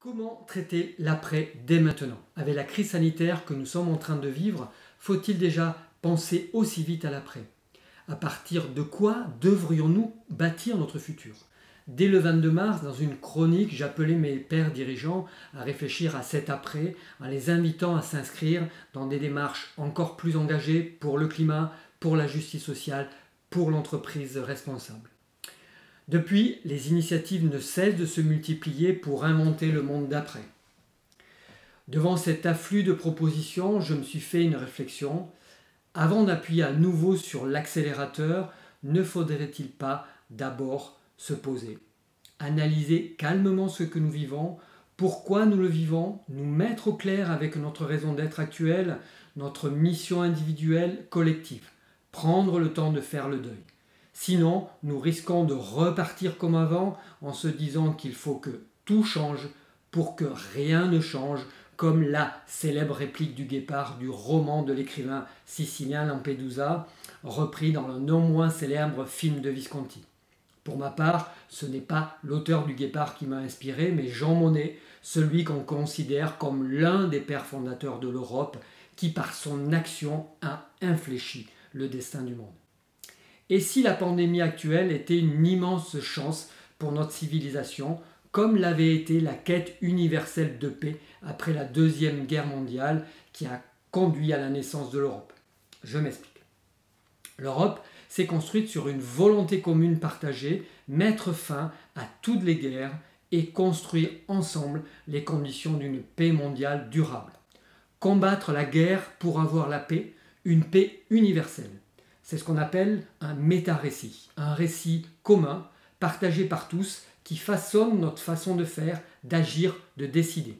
Comment traiter l'après dès maintenant? Avec la crise sanitaire que nous sommes en train de vivre, faut-il déjà penser aussi vite à l'après? À partir de quoi devrions-nous bâtir notre futur? Dès le 22 mars, dans une chronique, j'appelais mes pairs dirigeants à réfléchir à cet après, en les invitant à s'inscrire dans des démarches encore plus engagées pour le climat, pour la justice sociale, pour l'entreprise responsable. Depuis, les initiatives ne cessent de se multiplier pour inventer le monde d'après. Devant cet afflux de propositions, je me suis fait une réflexion. Avant d'appuyer à nouveau sur l'accélérateur, ne faudrait-il pas d'abord se poser, analyser calmement ce que nous vivons, pourquoi nous le vivons, nous mettre au clair avec notre raison d'être actuelle, notre mission individuelle, collective, prendre le temps de faire le deuil. Sinon, nous risquons de repartir comme avant en se disant qu'il faut que tout change pour que rien ne change, comme la célèbre réplique du guépard du roman de l'écrivain sicilien Lampedusa, repris dans le non moins célèbre film de Visconti. Pour ma part, ce n'est pas l'auteur du guépard qui m'a inspiré, mais Jean Monnet, celui qu'on considère comme l'un des pères fondateurs de l'Europe, qui par son action a infléchi le destin du monde. Et si la pandémie actuelle était une immense chance pour notre civilisation, comme l'avait été la quête universelle de paix après la Deuxième Guerre mondiale qui a conduit à la naissance de l'Europe? Je m'explique. L'Europe s'est construite sur une volonté commune partagée, mettre fin à toutes les guerres et construire ensemble les conditions d'une paix mondiale durable. Combattre la guerre pour avoir la paix, une paix universelle. C'est ce qu'on appelle un méta-récit, un récit commun, partagé par tous, qui façonne notre façon de faire, d'agir, de décider.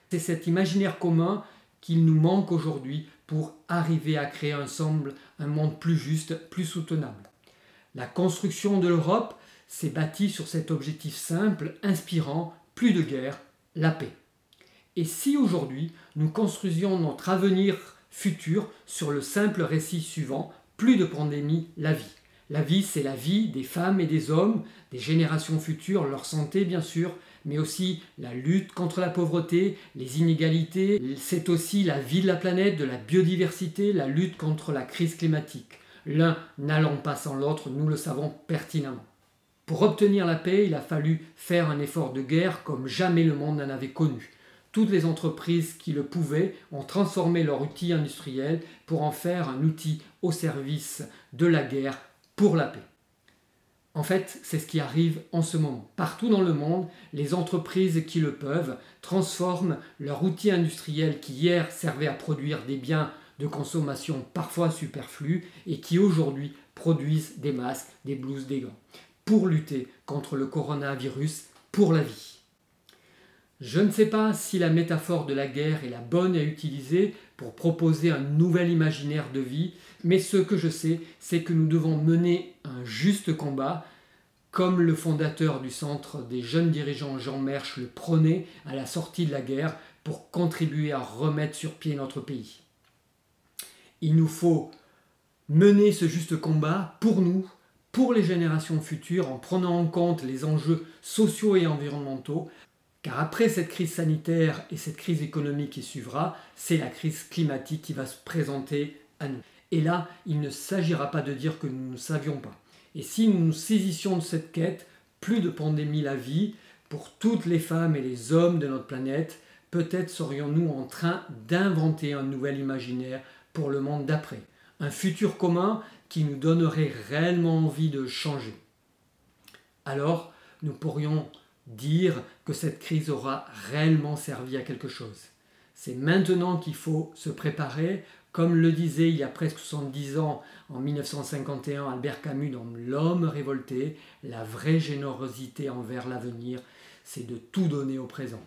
C'est cet imaginaire commun qu'il nous manque aujourd'hui pour arriver à créer ensemble un monde plus juste, plus soutenable. La construction de l'Europe s'est bâtie sur cet objectif simple, inspirant, plus de guerre, la paix. Et si aujourd'hui nous construisions notre avenir futur sur le simple récit suivant, plus de pandémie, la vie. La vie, c'est la vie des femmes et des hommes, des générations futures, leur santé bien sûr, mais aussi la lutte contre la pauvreté, les inégalités. C'est aussi la vie de la planète, de la biodiversité, la lutte contre la crise climatique. L'un n'allant pas sans l'autre, nous le savons pertinemment. Pour obtenir la paix, il a fallu faire un effort de guerre comme jamais le monde n'en avait connu. Toutes les entreprises qui le pouvaient ont transformé leur outil industriel pour en faire un outil au service de la guerre pour la paix. En fait, c'est ce qui arrive en ce moment. Partout dans le monde, les entreprises qui le peuvent transforment leur outil industriel qui hier servait à produire des biens de consommation parfois superflus et qui aujourd'hui produisent des masques, des blouses, des gants pour lutter contre le coronavirus, pour la vie. Je ne sais pas si la métaphore de la guerre est la bonne à utiliser pour proposer un nouvel imaginaire de vie, mais ce que je sais, c'est que nous devons mener un juste combat, comme le fondateur du Centre des jeunes dirigeants Jean Mersch le prônait à la sortie de la guerre pour contribuer à remettre sur pied notre pays. Il nous faut mener ce juste combat pour nous, pour les générations futures, en prenant en compte les enjeux sociaux et environnementaux, car après cette crise sanitaire et cette crise économique qui suivra, c'est la crise climatique qui va se présenter à nous. Et là, il ne s'agira pas de dire que nous ne savions pas. Et si nous nous saisissions de cette quête, plus de pandémie la vie, pour toutes les femmes et les hommes de notre planète, peut-être serions-nous en train d'inventer un nouvel imaginaire pour le monde d'après. Un futur commun qui nous donnerait réellement envie de changer. Alors, nous pourrions dire que cette crise aura réellement servi à quelque chose. C'est maintenant qu'il faut se préparer, comme le disait il y a presque 70 ans, en 1951, Albert Camus dans L'Homme révolté, la vraie générosité envers l'avenir, c'est de tout donner au présent.